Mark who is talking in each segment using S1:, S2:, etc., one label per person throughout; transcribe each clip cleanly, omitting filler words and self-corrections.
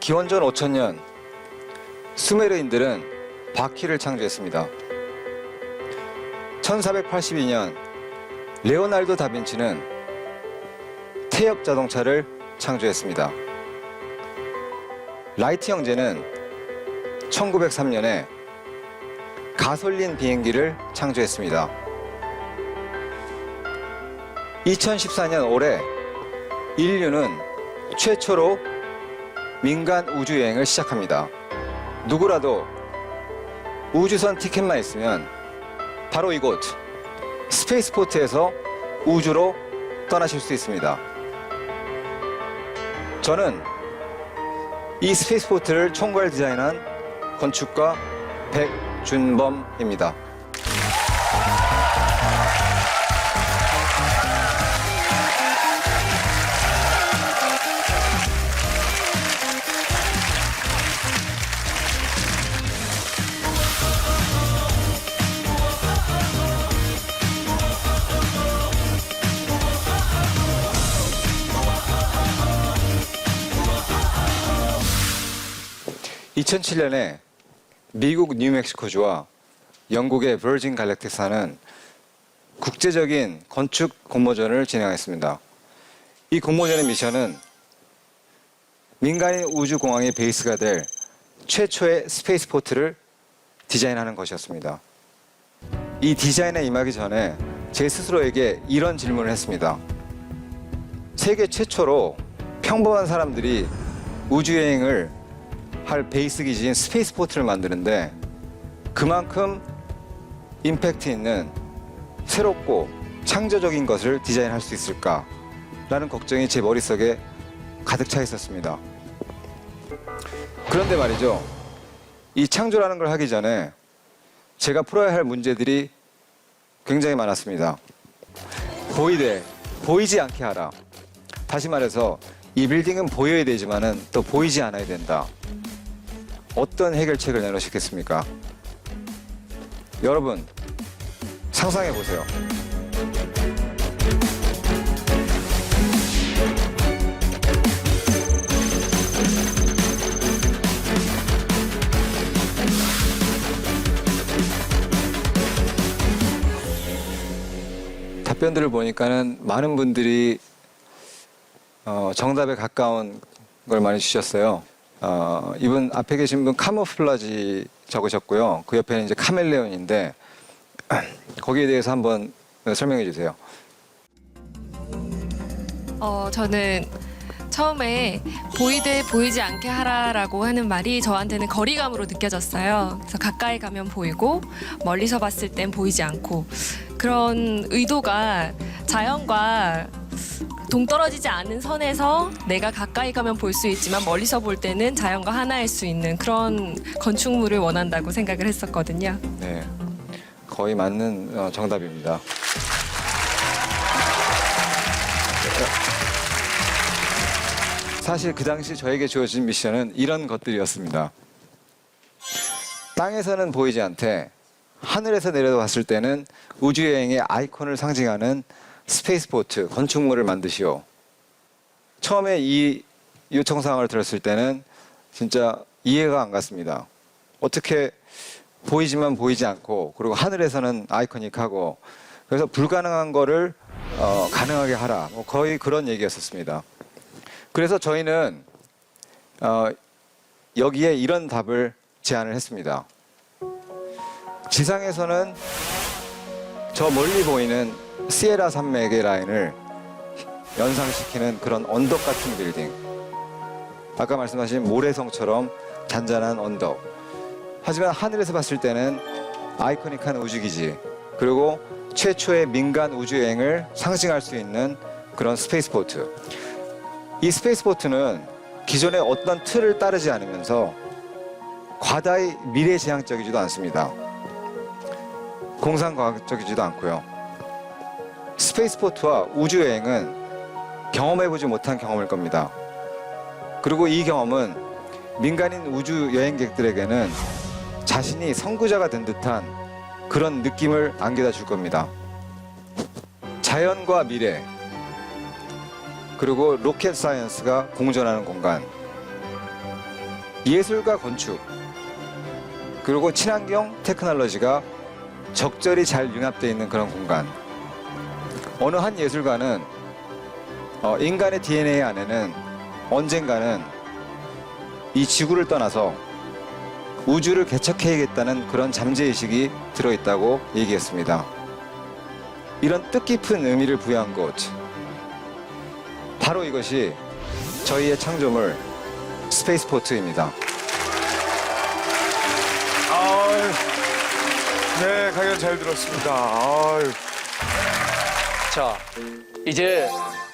S1: 기원전 5000년 수메르인들은 바퀴를 창조했습니다. 1482년 레오날도 다빈치는 태엽 자동차를 창조했습니다. 라이트 형제는 1903년에 가솔린 비행기를 창조했습니다. 2014년 올해 인류는 최초로 민간 우주여행을 시작합니다. 누구라도 우주선 티켓만 있으면 바로 이곳 스페이스포트에서 우주로 떠나실 수 있습니다. 저는 이 스페이스포트를 총괄 디자인한 건축가 백준범입니다. (2007년에) 미국 뉴멕시코주와 영국의 버진 갈랙틱사는 국제적인 건축 공모전을 진행했습니다. 이 공모전의 미션은 민간인 우주공항의 베이스가 될 최초의 스페이스포트를 디자인하는 것이었습니다. 이 디자인에 임하기 전에 제 스스로에게 이런 질문을 했습니다. 세계 최초로 평범한 사람들이 우주여행을 할 베이스 기지인 스페이스포트를 만드는데 그만큼 임팩트 있는 새롭고 창조적인 것을 디자인할 수 있을까? 라는 걱정이 제 머릿속에 가득 차 있었습니다. 그런데 말이죠. 이 창조라는 걸 하기 전에 제가 풀어야 할 문제들이 굉장히 많았습니다. 보이되 보이지 않게 하라. 다시 말해서 이 빌딩은 보여야 되지만은 또 보이지 않아야 된다. 어떤 해결책을 내놓으시겠습니까? 여러분, 상상해 보세요. 답변들을 보니까는 많은 분들이 정답에 가까운 걸 많이 주셨어요. 이분 앞에 계신 분 카모플라지 적으셨고요. 그 옆에는 이제 카멜레온인데 거기에 대해서 한번 설명해 주세요.
S2: 저는 처음에 보이되 보이지 않게 하라라고 하는 말이 저한테는 거리감으로 느껴졌어요. 그래서 가까이 가면 보이고 멀리서 봤을 땐 보이지 않고 그런 의도가 자연과 동떨어지지 않은 선에서 내가 가까이 가면 볼 수 있지만 멀리서 볼 때는 자연과 하나일 수 있는 그런 건축물을 원한다고 생각을 했었거든요.
S1: 네, 거의 맞는 정답입니다. 사실 그 당시 저에게 주어진 미션은 이런 것들이었습니다. 땅에서는 보이지 않되 하늘에서 내려봤을 때는 우주여행의 아이콘을 상징하는 스페이스포트 건축물을 만드시오. 처음에 이 요청사항을 들었을 때는 진짜 이해가 안 갔습니다. 어떻게 보이지만 보이지 않고 그리고 하늘에서는 아이코닉하고 그래서 불가능한 거를 가능하게 하라. 뭐 거의 그런 얘기였었습니다. 그래서 저희는 여기에 이런 답을 제안을 했습니다. 지상에서는 저 멀리 보이는 시에라 산맥의 라인을 연상시키는 그런 언덕 같은 빌딩. 아까 말씀하신 모래성처럼 잔잔한 언덕. 하지만 하늘에서 봤을 때는 아이코닉한 우주기지. 그리고 최초의 민간 우주여행을 상징할 수 있는 그런 스페이스포트. 이 스페이스포트는 기존의 어떤 틀을 따르지 않으면서 과다히 미래지향적이지도 않습니다. 공상과학적이지도 않고요. 스페이스포트와 우주여행은 경험해보지 못한 경험일 겁니다. 그리고 이 경험은 민간인 우주여행객들에게는 자신이 선구자가 된 듯한 그런 느낌을 안겨다 줄 겁니다. 자연과 미래, 그리고 로켓 사이언스가 공존하는 공간. 예술과 건축 그리고 친환경 테크놀로지가 적절히 잘 융합되어 있는 그런 공간. 어느 한 예술가는 인간의 DNA 안에는 언젠가는 이 지구를 떠나서 우주를 개척해야겠다는 그런 잠재의식이 들어있다고 얘기했습니다. 이런 뜻깊은 의미를 부여한 곳, 바로 이것이 저희의 창조물 스페이스포트입니다.
S3: 아유, 네, 강연 잘 들었습니다. 아유.
S4: 자, 이제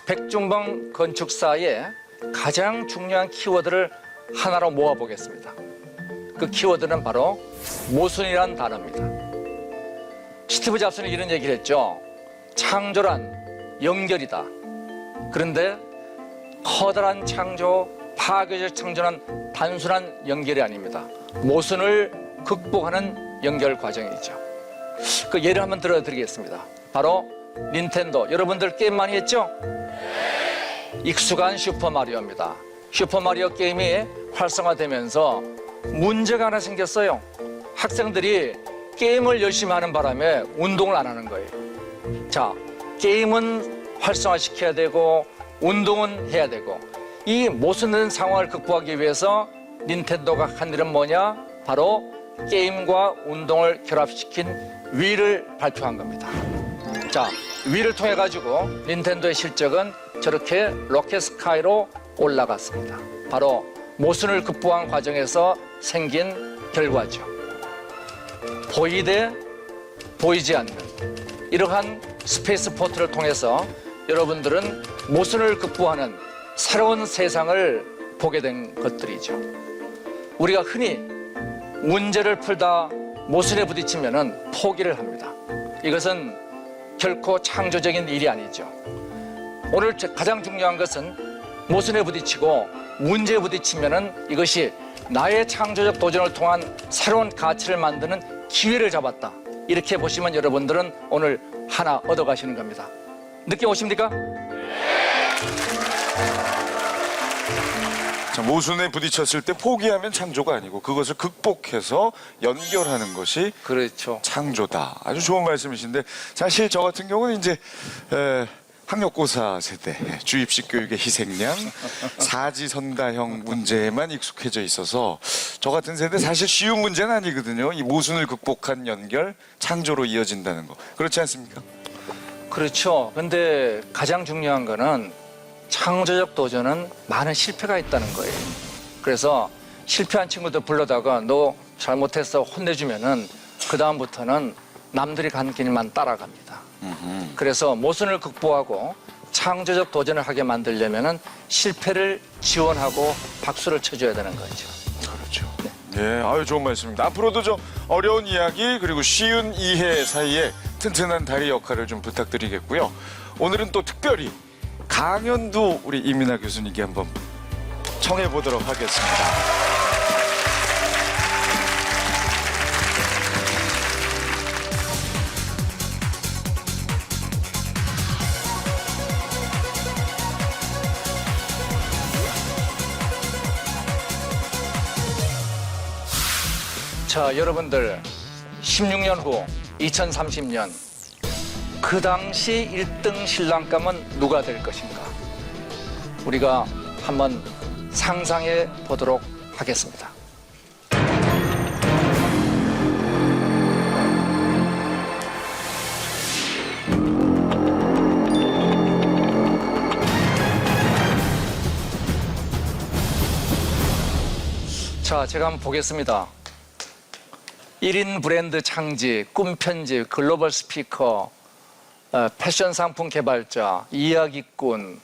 S4: 백종범 건축사의 가장 중요한 키워드를 하나로 모아보겠습니다. 그 키워드는 바로 모순이라는 단어입니다. 스티브 잡스는 이런 얘기를 했죠. 창조란 연결이다. 그런데 커다란 창조, 파괴적 창조는 단순한 연결이 아닙니다. 모순을 극복하는 연결 과정이죠. 그 예를 한번 들어드리겠습니다. 바로 닌텐도. 여러분들 게임 많이 했죠? 익숙한 슈퍼마리오입니다. 슈퍼마리오 게임이 활성화되면서 문제가 하나 생겼어요. 학생들이 게임을 열심히 하는 바람에 운동을 안 하는 거예요. 자, 게임은 활성화시켜야 되고 운동은 해야 되고, 이 모순된 상황을 극복하기 위해서 닌텐도가 한 일은 뭐냐? 바로 게임과 운동을 결합시킨 위를 발표한 겁니다. 자, 위를 통해 가지고 닌텐도의 실적은 저렇게 로켓 스카이로 올라갔습니다. 바로 모순을 극복한 과정에서 생긴 결과죠. 보이되 보이지 않는 이러한 스페이스 포트를 통해서 여러분들은 모순을 극복하는 새로운 세상을 보게 된 것들이죠. 우리가 흔히 문제를 풀다 모순에 부딪히면 포기를 합니다. 이것은 결코 창조적인 일이 아니죠. 오늘 가장 중요한 것은 모순에 부딪히고 문제에 부딪히면 이것이 나의 창조적 도전을 통한 새로운 가치를 만드는 기회를 잡았다. 이렇게 보시면 여러분들은 오늘 하나 얻어가시는 겁니다. 느낌 오십니까?
S3: 자, 모순에 부딪혔을 때 포기하면 창조가 아니고 그것을 극복해서 연결하는 것이
S4: 그렇죠.
S3: 창조다. 아주 좋은 말씀이신데, 사실 저 같은 경우는 이제 학력고사 세대, 주입식 교육의 희생양, 사지선다형 문제에만 익숙해져 있어서 저 같은 세대 사실 쉬운 문제는 아니거든요. 이 모순을 극복한 연결, 창조로 이어진다는 거. 그렇지 않습니까?
S4: 그렇죠. 근데 가장 중요한 거는 창조적 도전은 많은 실패가 있다는 거예요. 그래서 실패한 친구들 불러다가 너 잘못했어 혼내주면은 그 다음부터는 남들이 가는 길만 따라갑니다. 그래서 모순을 극복하고 창조적 도전을 하게 만들려면은 실패를 지원하고 박수를 쳐줘야 되는 거죠.
S3: 그렇죠. 네, 아유 좋은 말씀입니다. 앞으로도 좀 어려운 이야기 그리고 쉬운 이해 사이에 튼튼한 다리 역할을 좀 부탁드리겠고요. 오늘은 또 특별히 강연도 우리 이민아 교수님께 한번 청해 보도록 하겠습니다.
S4: 자, 여러분들 16년 후 2030년 그 당시 1등 신랑감은 누가 될 것인가? 우리가 한번 상상해 보도록 하겠습니다. 자, 제가 한번 보겠습니다. 1인 브랜드 창직, 꿈 편집, 글로벌 스피커, 패션 상품 개발자, 이야기꾼.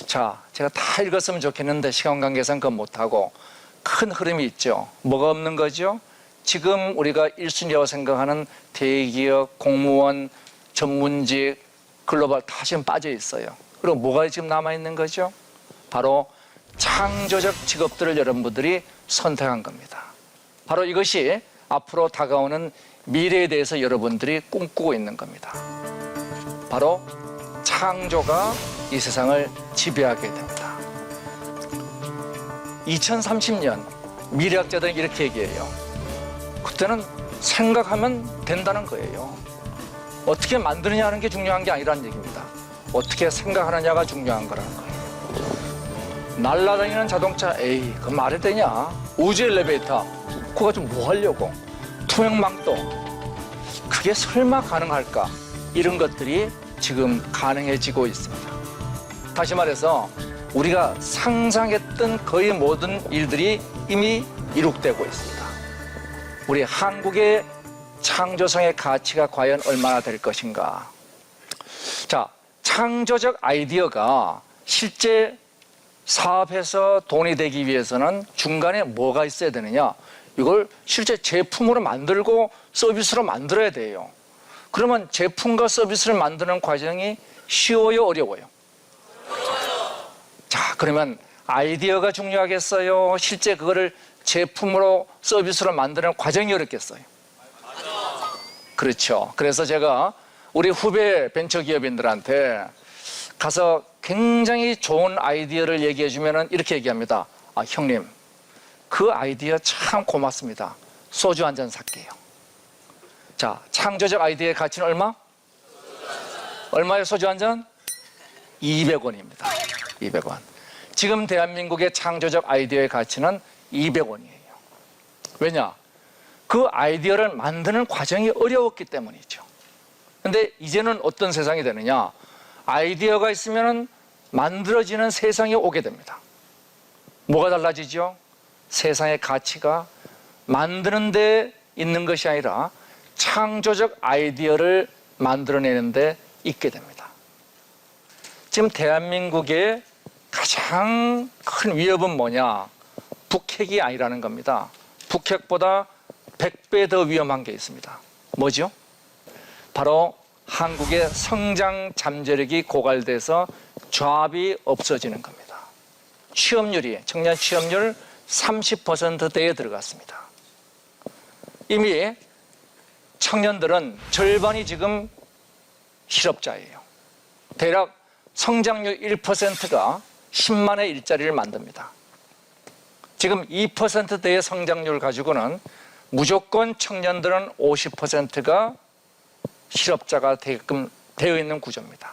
S4: 자, 제가 다 읽었으면 좋겠는데 시간 관계상 그건 못하고 큰 흐름이 있죠. 뭐가 없는 거죠? 지금 우리가 1순위라고 생각하는 대기업, 공무원, 전문직, 글로벌 다 지금 빠져 있어요. 그리고 뭐가 지금 남아있는 거죠? 바로 창조적 직업들을 여러분들이 선택한 겁니다. 바로 이것이 앞으로 다가오는 미래에 대해서 여러분들이 꿈꾸고 있는 겁니다. 바로 창조가 이 세상을 지배하게 됩니다. 2030년 미래학자들은 이렇게 얘기해요. 그때는 생각하면 된다는 거예요. 어떻게 만드느냐 하는 게 중요한 게 아니라는 얘기입니다. 어떻게 생각하느냐가 중요한 거라는 거예요. 날아다니는 자동차, 에이, 그거 말이 되냐? 우주 엘리베이터, 그거 좀 뭐 하려고? 투명망도, 그게 설마 가능할까? 이런 것들이 지금 가능해지고 있습니다. 다시 말해서 우리가 상상했던 거의 모든 일들이 이미 이룩되고 있습니다. 우리 한국의 창조성의 가치가 과연 얼마나 될 것인가? 자, 창조적 아이디어가 실제 사업해서 돈이 되기 위해서는 중간에 뭐가 있어야 되느냐? 이걸 실제 제품으로 만들고 서비스로 만들어야 돼요. 그러면 제품과 서비스를 만드는 과정이 쉬워요, 어려워요? 자, 그러면 아이디어가 중요하겠어요? 실제 그거를 제품으로 서비스로 만드는 과정이 어렵겠어요? 그렇죠. 그래서 제가 우리 후배 벤처기업인들한테 가서 굉장히 좋은 아이디어를 얘기해 주면은 이렇게 얘기합니다. 아, 형님, 그 아이디어 참 고맙습니다. 소주 한 잔 살게요. 자, 창조적 아이디어의 가치는 얼마? 얼마예요, 소주 한 잔? 200원입니다. 200원. 지금 대한민국의 창조적 아이디어의 가치는 200원이에요. 왜냐? 그 아이디어를 만드는 과정이 어려웠기 때문이죠. 근데 이제는 어떤 세상이 되느냐? 아이디어가 있으면 만들어지는 세상이 오게 됩니다. 뭐가 달라지죠? 세상의 가치가 만드는 데 있는 것이 아니라 창조적 아이디어를 만들어내는 데 있게 됩니다. 지금 대한민국의 가장 큰 위협은 뭐냐? 북핵이 아니라는 겁니다. 북핵보다 100배 더 위험한 게 있습니다. 뭐죠? 바로 한국의 성장 잠재력이 고갈돼서 조합이 없어지는 겁니다. 취업률이, 청년 취업률 30%대에 들어갔습니다. 이미 청년들은 절반이 지금 실업자예요. 대략 성장률 1%가 10만의 일자리를 만듭니다. 지금 2%대의 성장률 가지고는 무조건 청년들은 50%가 실업자가 되게끔 되어 있는 구조입니다.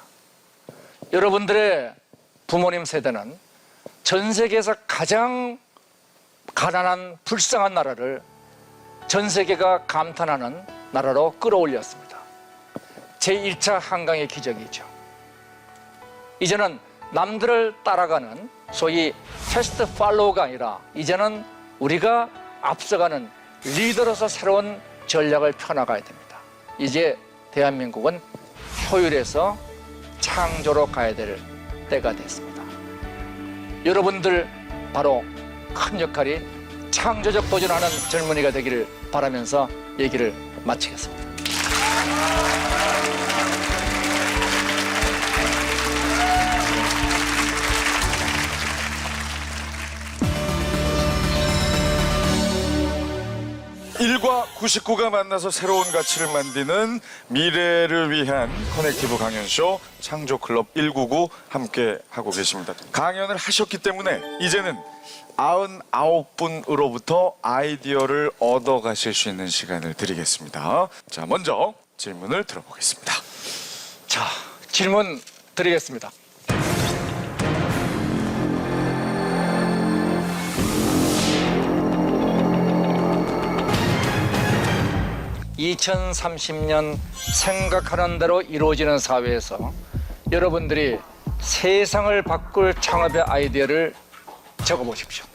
S4: 여러분들의 부모님 세대는 전 세계에서 가장 가난한 불쌍한 나라를 전 세계가 감탄하는 나라로 끌어올렸습니다. 제1차 한강의 기적이죠. 이제는 남들을 따라가는 소위 패스트 팔로우가 아니라 이제는 우리가 앞서가는 리더로서 새로운 전략을 펴나가야 됩니다. 이제 대한민국은 효율에서 창조로 가야 될 때가 됐습니다. 여러분들 바로 큰 역할이 창조적 도전하는 젊은이가 되기를 바라면서 얘기를 마치겠습니다.
S3: 일과 99가 만나서 새로운 가치를 만드는 미래를 위한 커넥티브 강연쇼 창조클럽 199 함께 하고 계십니다. 강연을 하셨기 때문에 이제는 99분으로부터 아이디어를 얻어가실 수 있는 시간을 드리겠습니다. 자, 먼저 질문을 들어보겠습니다.
S4: 자, 질문 드리겠습니다. (2030년) 생각하는 대로 이루어지는 사회에서 여러분들이 세상을 바꿀 창업의 아이디어를 적어보십시오.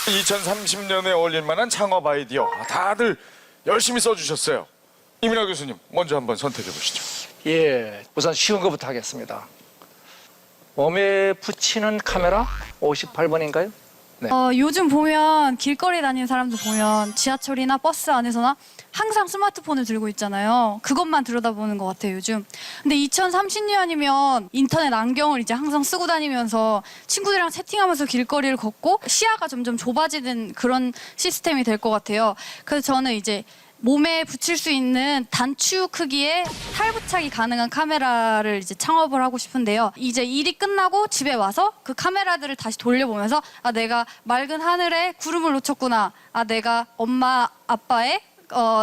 S3: (2030년에) 어울릴 만한 창업 아이디어 다들 열심히 써주셨어요. 이민하 교수님 먼저 한번 선택해 보시죠.
S4: 예, 우선 쉬운 것부터 하겠습니다. 몸에 붙이는 카메라 58번인가요? 네.
S5: 요즘 보면 길거리 다니는 사람들 보면 지하철이나 버스 안에서나 항상 스마트폰을 들고 있잖아요. 그것만 들여다보는 것 같아요, 요즘. 근데 2030년이면 인터넷 안경을 이제 항상 쓰고 다니면서 친구들이랑 채팅하면서 길거리를 걷고 시야가 점점 좁아지는 그런 시스템이 될 것 같아요. 그래서 저는 이제 몸에 붙일 수 있는 단추 크기의 탈부착이 가능한 카메라를 이제 창업을 하고 싶은데요. 이제 일이 끝나고 집에 와서 그 카메라들을 다시 돌려보면서 아, 내가 맑은 하늘에 구름을 놓쳤구나. 아, 내가 엄마, 아빠의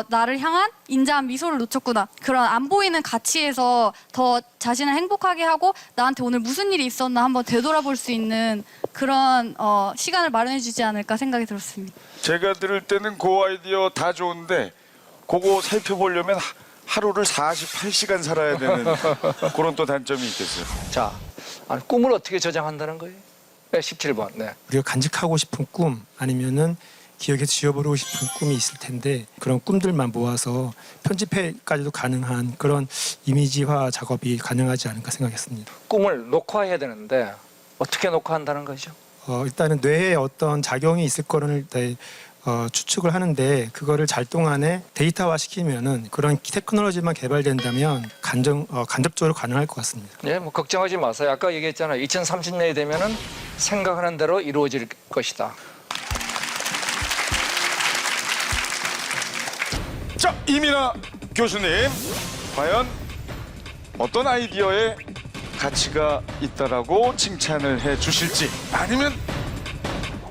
S5: 나를 향한 인자한 미소를 놓쳤구나. 그런 안 보이는 가치에서 더 자신을 행복하게 하고 나한테 오늘 무슨 일이 있었나 한번 되돌아볼 수 있는 그런 시간을 마련해 주지 않을까 생각이 들었습니다.
S3: 제가 들을 때는 그 아이디어 다 좋은데 그거 살펴보려면 하루를 48시간 살아야 되는 그런 또 단점이 있겠어요.
S4: 자, 아니, 꿈을 어떻게 저장한다는 거예요? 네, 17번. 네.
S6: 우리가 간직하고 싶은 꿈 아니면은 기억에 지워버리고 싶은 꿈이 있을 텐데 그런 꿈들만 모아서 편집회까지도 가능한 그런 이미지화 작업이 가능하지 않을까 생각했습니다.
S4: 꿈을 녹화해야 되는데 어떻게 녹화한다는 거죠?
S6: 일단은 뇌에 어떤 작용이 있을 거를 추측을 하는데 그거를 잘 동안에 데이터화 시키면은 그런 테크놀로지만 개발된다면 간접적으로 가능할 것 같습니다.
S4: 예, 뭐 걱정하지 마세요. 아까 얘기했잖아요. 2030년이 되면은 생각하는 대로 이루어질 것이다.
S3: 자, 이민아 교수님, 과연 어떤 아이디어에 가치가 있다라고 칭찬을 해 주실지, 아니면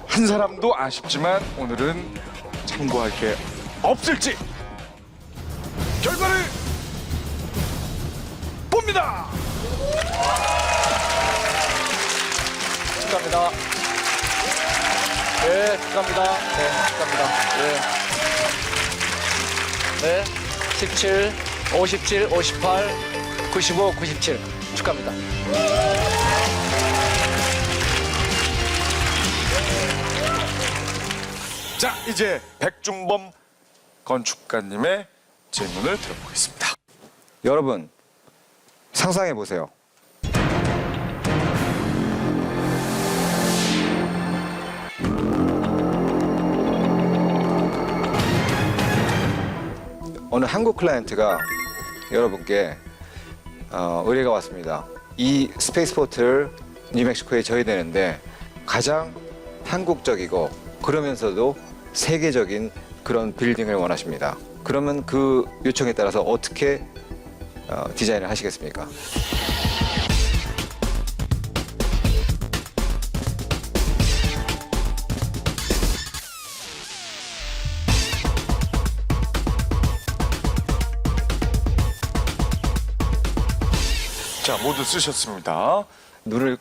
S3: 한 사람도 아쉽지만 오늘은 참고할 게 없을지 결과를 봅니다.
S4: 축하합니다. 네, 축하합니다. 네, 축하합니다. 네. 네, 17, 57, 58, 95, 97 축하합니다.
S3: 자, 이제 백준범 건축가님의 질문을 들어보겠습니다.
S1: 여러분 상상해 보세요. 어느 한국 클라이언트가 여러분께 의뢰가 왔습니다. 이 스페이스포트를 뉴멕시코에 져야 되는데 가장 한국적이고 그러면서도 세계적인 그런 빌딩을 원하십니다. 그러면 그 요청에 따라서 어떻게 디자인을 하시겠습니까?
S3: 자, 모두 쓰셨습니다.
S1: 눈을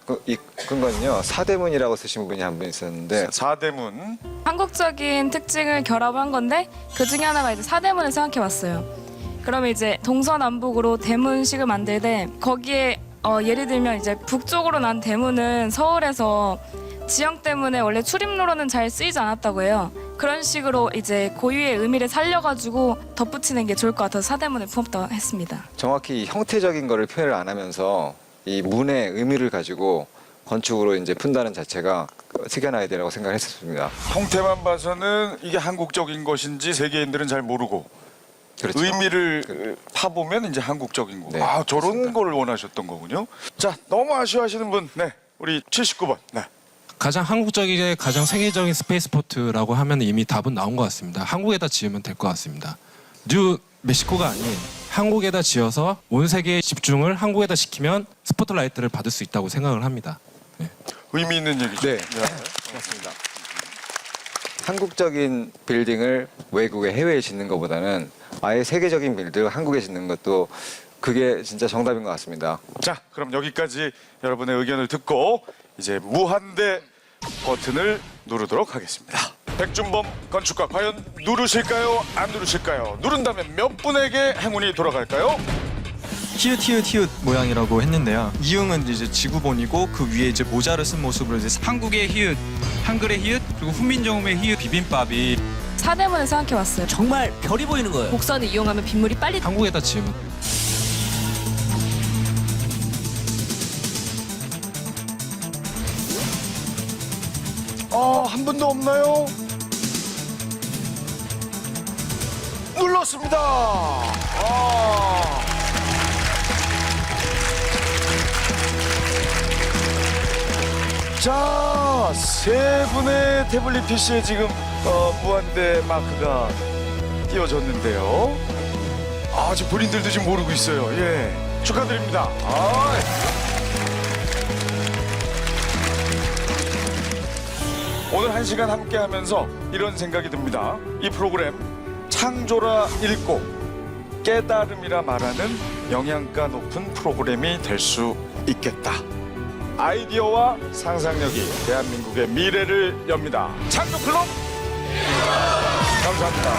S1: 끈 건요 사대문이라고 쓰신 분이 한 분 있었는데
S3: 사대문.
S2: 한국적인 특징을 결합한 건데 그 중에 하나가 이제 사대문을 생각해봤어요. 그러면 이제 동서남북으로 대문식을 만들 때 거기에 예를 들면 이제 북쪽으로 난 대문은 서울에서 지형 때문에 원래 출입로로는 잘 쓰이지 않았다고 해요. 그런 식으로 이제 고유의 의미를 살려가지고 덧붙이는 게 좋을 것 같아서 사대문을 품었다고 했습니다.
S1: 정확히 형태적인 거를 표현을 안 하면서 이 문의 의미를 가지고 건축으로 이제 푼다는 자체가 특이한 아이디어라고 생각을 했었습니다.
S3: 형태만 봐서는 이게 한국적인 것인지 세계인들은 잘 모르고
S1: 그렇죠.
S3: 의미를 파보면 이제 한국적인 거.
S1: 네,
S3: 아, 저런
S1: 그렇습니다.
S3: 걸 원하셨던 거군요. 자, 너무 아쉬워하시는 분, 네, 우리 79번. 네.
S7: 가장 한국적이게 가장 세계적인 스페이스포트라고 하면 이미 답은 나온 것 같습니다. 한국에다 지으면 될 것 같습니다. 뉴 멕시코가 아닌 한국에다 지어서 온 세계의 집중을 한국에다 시키면 스포트라이트를 받을 수 있다고 생각을 합니다. 네.
S3: 의미 있는 얘기죠.
S1: 네. 맞습니다. 한국적인 빌딩을 외국에 해외에 짓는 것보다는 아예 세계적인 빌딩을 한국에 짓는 것도 그게 진짜 정답인 것 같습니다.
S3: 자, 그럼 여기까지 여러분의 의견을 듣고 이제 무한대 버튼을 누르도록 하겠습니다. 백준범 건축가 과연 누르실까요? 안 누르실까요? 누른다면 몇 분에게 행운이 돌아갈까요?
S8: 히읗 모양이라고 했는데요. 이응은 이제 지구본이고 그 위에 이제 모자를 쓴 모습으로 이제 한국의 히읗, 한글의 히읗, 그리고 훈민정음의 히읗 비빔밥이
S2: 사대문을 생각해봤어요.
S9: 정말 별이 보이는 거예요.
S2: 곡선을 이용하면 빗물이 빨리
S7: 한국에다 지으면
S3: 한 분도 없나요? 눌렀습니다. 자, 세 분의 태블릿 PC에 지금 무한대 마크가 띄워졌는데요. 지금 본인들도 지금 모르고 있어요. 예, 축하드립니다. 오늘 1시간 함께 하면서 이런 생각이 듭니다. 이 프로그램 창조라 읽고 깨달음이라 말하는 영양가 높은 프로그램이 될 수 있겠다. 아이디어와 상상력이 대한민국의 미래를 엽니다. 창조클럽 감사합니다.